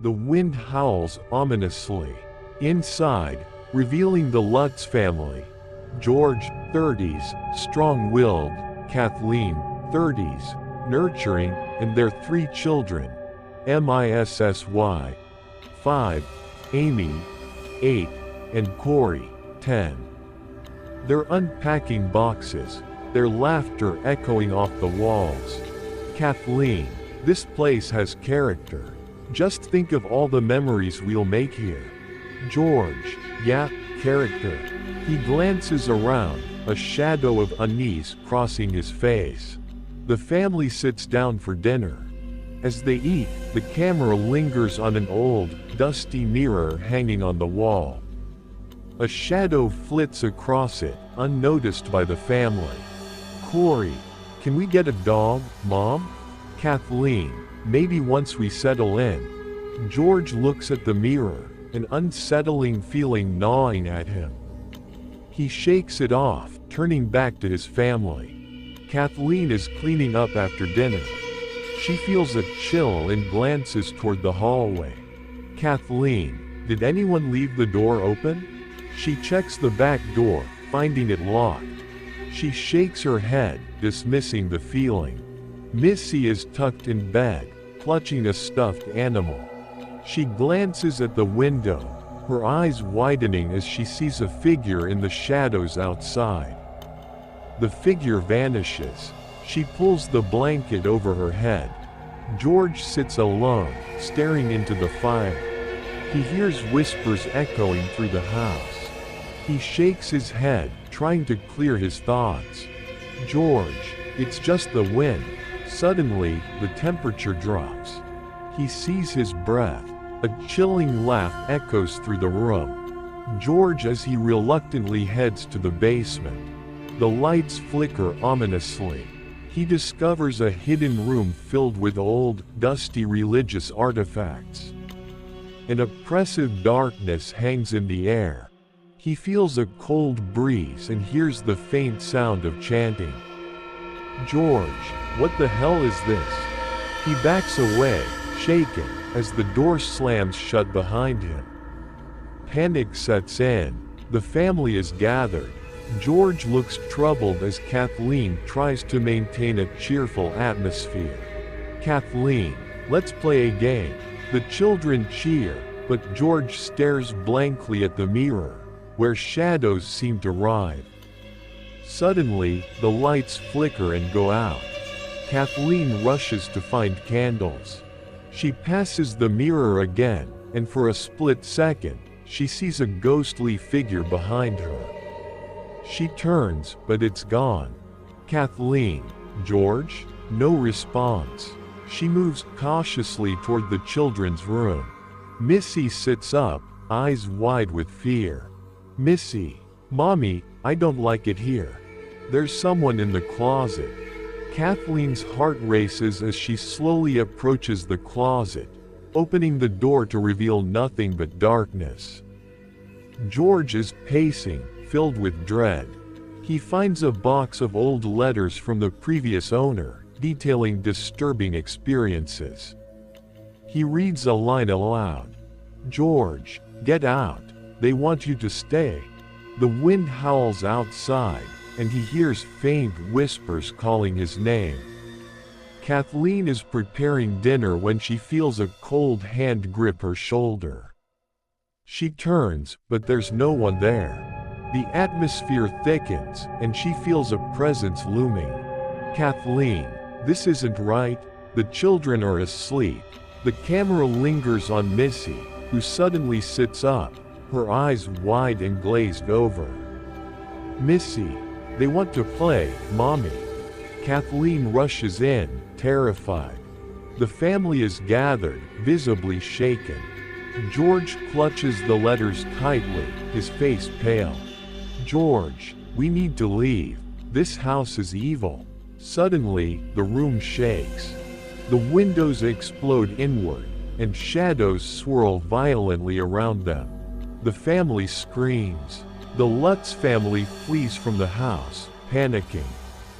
The wind howls ominously. Inside, revealing the Lutz family. George, 30s, strong-willed, Kathleen, 30s, nurturing, and their 3 children. Missy, 5, Amy, 8, and Corey, 10. They're unpacking boxes, their laughter echoing off the walls. Kathleen, this place has character. Just think of all the memories we'll make here. George, yeah, character. He glances around, a shadow of unease crossing his face. The family sits down for dinner. As they eat, the camera lingers on an old, dusty mirror hanging on the wall. A shadow flits across it, unnoticed by the family. Corey, can we get a dog, Mom? Kathleen, maybe once we settle in. George looks at the mirror, an unsettling feeling gnawing at him. He shakes it off, turning back to his family. Kathleen is cleaning up after dinner. She feels a chill and glances toward the hallway. Kathleen, did anyone leave the door open? She checks the back door, finding it locked. She shakes her head, dismissing the feeling. Missy is tucked in bed, clutching a stuffed animal. She glances at the window, her eyes widening as she sees a figure in the shadows outside. The figure vanishes. She pulls the blanket over her head. George sits alone, staring into the fire. He hears whispers echoing through the house. He shakes his head, trying to clear his thoughts. George, it's just the wind. Suddenly, the temperature drops. He sees his breath. A chilling laugh echoes through the room. George as he reluctantly heads to the basement. The lights flicker ominously. He discovers a hidden room filled with old, dusty religious artifacts. An oppressive darkness hangs in the air. He feels a cold breeze and hears the faint sound of chanting. George, what the hell is this? He backs away, shaken, as the door slams shut behind him. Panic sets in. The family is gathered. George looks troubled as Kathleen tries to maintain a cheerful atmosphere. Kathleen, let's play a game. The children cheer, but George stares blankly at the mirror, where shadows seem to writhe. Suddenly, the lights flicker and go out. Kathleen rushes to find candles. She passes the mirror again, and for a split second, she sees a ghostly figure behind her. She turns, but it's gone. Kathleen, George? No response. She moves cautiously toward the children's room. Missy sits up, eyes wide with fear. Missy, Mommy, I don't like it here. There's someone in the closet. Kathleen's heart races as she slowly approaches the closet, opening the door to reveal nothing but darkness. George is pacing, filled with dread. He finds a box of old letters from the previous owner, detailing disturbing experiences. He reads a line aloud. George, get out. They want you to stay. The wind howls outside, and he hears faint whispers calling his name. Kathleen is preparing dinner when she feels a cold hand grip her shoulder. She turns, but there's no one there. The atmosphere thickens, and she feels a presence looming. Kathleen, this isn't right. The children are asleep. The camera lingers on Missy, who suddenly sits up, her eyes wide and glazed over. Missy, they want to play, Mommy. Kathleen rushes in, terrified. The family is gathered, visibly shaken. George clutches the letters tightly, his face pale. George, we need to leave. This house is evil. Suddenly, the room shakes. The windows explode inward, and shadows swirl violently around them. The family screams. The Lutz family flees from the house, panicking.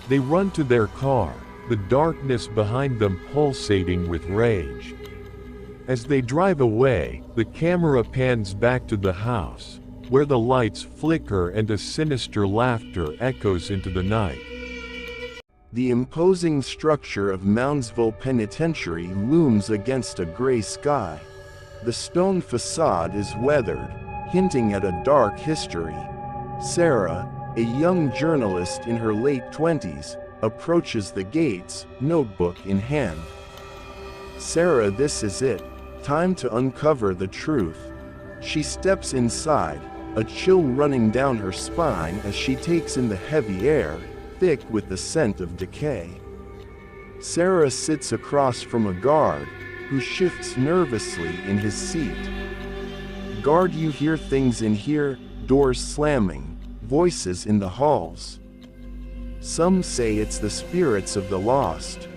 They run to their car, the darkness behind them pulsating with rage. As they drive away, the camera pans back to the house, where the lights flicker and a sinister laughter echoes into the night. The imposing structure of Moundsville Penitentiary looms against a gray sky. The stone facade is weathered, hinting at a dark history. Sarah, a young journalist in her late 20s, approaches the gates, notebook in hand. Sarah, this is it. Time to uncover the truth. She steps inside, a chill running down her spine as she takes in the heavy air, thick with the scent of decay. Sarah sits across from a guard, who shifts nervously in his seat. Guard, you hear things in here, doors slamming, voices in the halls. Some say it's the spirits of the lost.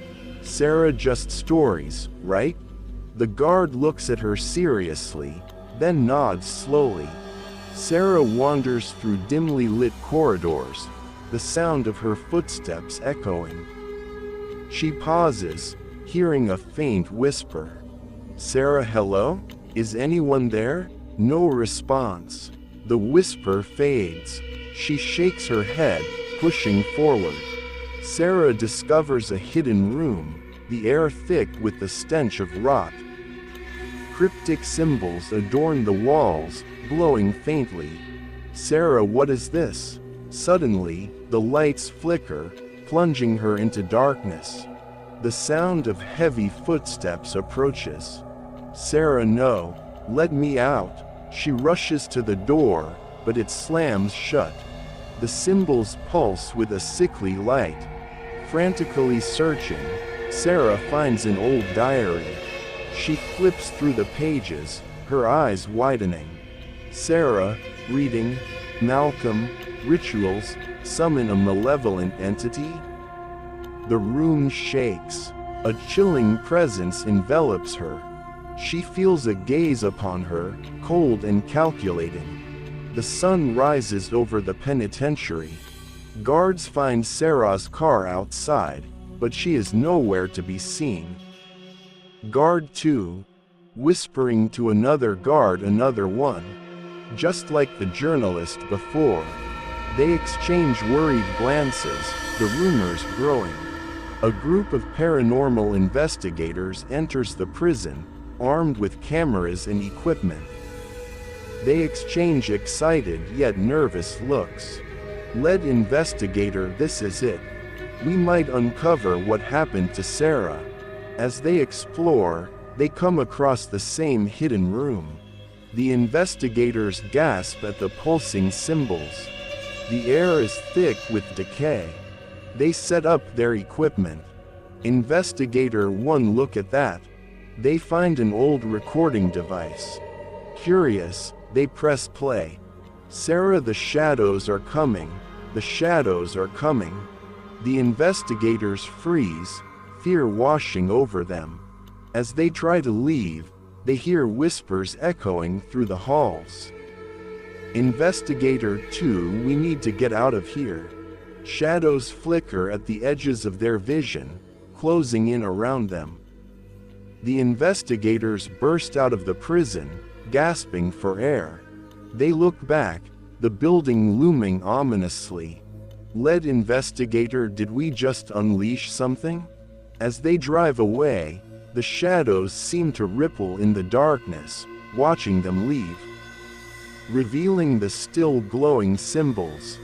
Sarah, just stories, right? The guard looks at her seriously, then nods slowly. Sarah wanders through dimly lit corridors, the sound of her footsteps echoing. She pauses, hearing a faint whisper. Sarah, hello? Is anyone there? No response. The whisper fades. She shakes her head, pushing forward. Sarah discovers a hidden room, the air thick with the stench of rot. Cryptic symbols adorn the walls, glowing faintly. Sarah, what is this? Suddenly, the lights flicker, plunging her into darkness. The sound of heavy footsteps approaches. Sarah, no, let me out. She rushes to the door, but it slams shut. The symbols pulse with a sickly light. Frantically searching, Sarah finds an old diary. She flips through the pages, her eyes widening. Sarah, reading, Malcolm, rituals, summon a malevolent entity? The room shakes. A chilling presence envelops her. She feels a gaze upon her, cold and calculating. The sun rises over the penitentiary. Guards find Sarah's car outside, but she is nowhere to be seen. Guard 2, whispering to another guard, another one. Just like the journalist before. They exchange worried glances, the rumors growing. A group of paranormal investigators enters the prison, armed with cameras and equipment. They exchange excited yet nervous looks. Lead investigator, this is it. We might uncover what happened to Sarah. As they explore, they come across the same hidden room. The investigators gasp at the pulsing symbols. The air is thick with decay. They set up their equipment. Investigator 1, look at that. They find an old recording device. Curious, they press play. Sarah, the shadows are coming. The shadows are coming. The investigators freeze, fear washing over them. As they try to leave, they hear whispers echoing through the halls. Investigator 2, we need to get out of here. Shadows flicker at the edges of their vision, closing in around them. The investigators burst out of the prison, gasping for air. They look back, the building looming ominously. Lead investigator, did we just unleash something? As they drive away, the shadows seem to ripple in the darkness, watching them leave. Revealing the still glowing symbols.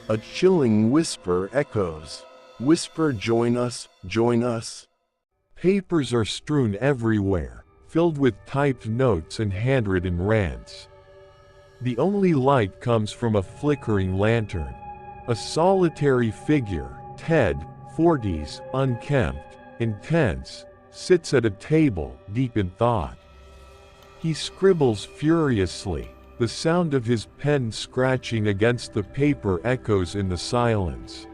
A chilling whisper echoes. Whisper, join us, join us. Papers are strewn everywhere, filled with typed notes and handwritten rants. The only light comes from a flickering lantern. A solitary figure, Ted, 40s, unkempt, intense, sits at a table, deep in thought. He scribbles furiously. The sound of his pen scratching against the paper echoes in the silence.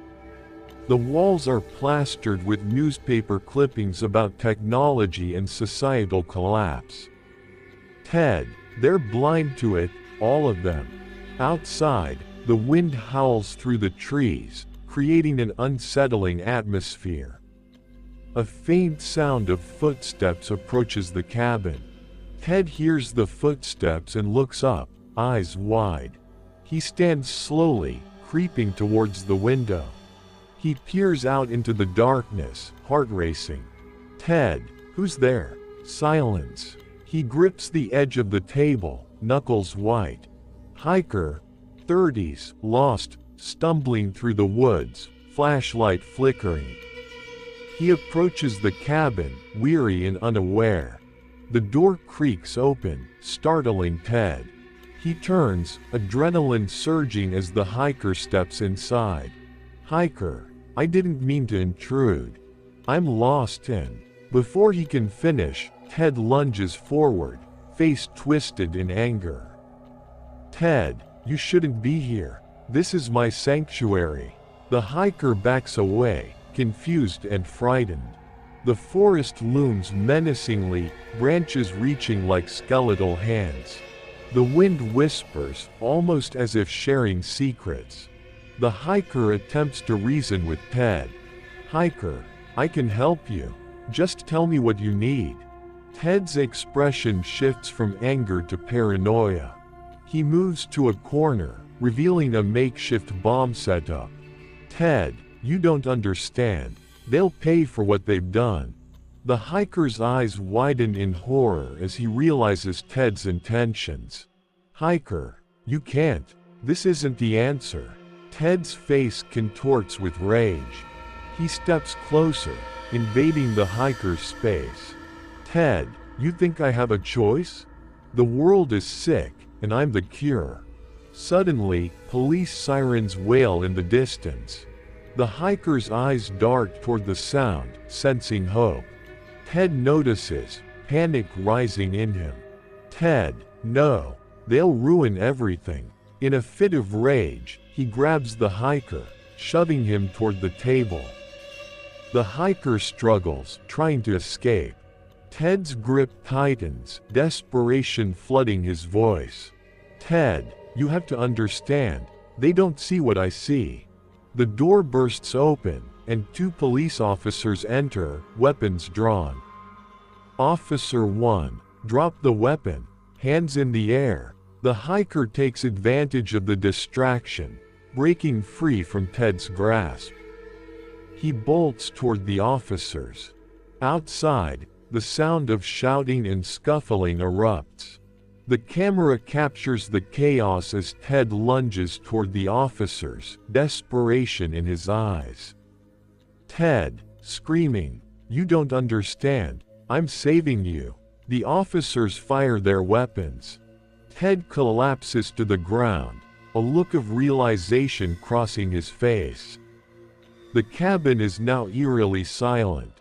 The walls are plastered with newspaper clippings about technology and societal collapse. Ted, they're blind to it, all of them. Outside, the wind howls through the trees, creating an unsettling atmosphere. A faint sound of footsteps approaches the cabin. Ted hears the footsteps and looks up, eyes wide. He stands slowly, creeping towards the window. He peers out into the darkness, heart racing. Ted, who's there? Silence. He grips the edge of the table, knuckles white. Hiker, 30s, lost, stumbling through the woods, flashlight flickering. He approaches the cabin, weary and unaware. The door creaks open, startling Ted. He turns, adrenaline surging as the hiker steps inside. Hiker, I didn't mean to intrude. I'm lost in. Before he can finish, Ted lunges forward, face twisted in anger. Ted, you shouldn't be here. This is my sanctuary. The hiker backs away, confused and frightened. The forest looms menacingly, branches reaching like skeletal hands. The wind whispers, almost as if sharing secrets. The hiker attempts to reason with Ted. Hiker, I can help you. Just tell me what you need. Ted's expression shifts from anger to paranoia. He moves to a corner, revealing a makeshift bomb setup. Ted, you don't understand. They'll pay for what they've done. The hiker's eyes widen in horror as he realizes Ted's intentions. Hiker, you can't. This isn't the answer. Ted's face contorts with rage. He steps closer, invading the hiker's space. Ted, you think I have a choice? The world is sick, and I'm the cure. Suddenly, police sirens wail in the distance. The hiker's eyes dart toward the sound, sensing hope. Ted notices, panic rising in him. Ted, no. They'll ruin everything. In a fit of rage, he grabs the hiker, shoving him toward the table. The hiker struggles, trying to escape. Ted's grip tightens, desperation flooding his voice. Ted, you have to understand. They don't see what I see. The door bursts open, and 2 police officers enter, weapons drawn. Officer 1, drop the weapon, hands in the air. The hiker takes advantage of the distraction, breaking free from Ted's grasp. He bolts toward the officers. Outside, the sound of shouting and scuffling erupts. The camera captures the chaos as Ted lunges toward the officers, desperation in his eyes. Ted, screaming, you don't understand, I'm saving you. The officers fire their weapons. Ted collapses to the ground, a look of realization crossing his face. The cabin is now eerily silent.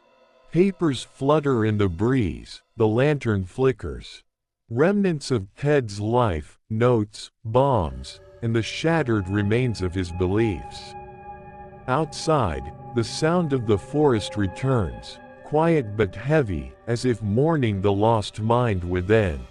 Papers flutter in the breeze, the lantern flickers. Remnants of Ted's life, notes, bombs, and the shattered remains of his beliefs. Outside, the sound of the forest returns, quiet but heavy, as if mourning the lost mind within.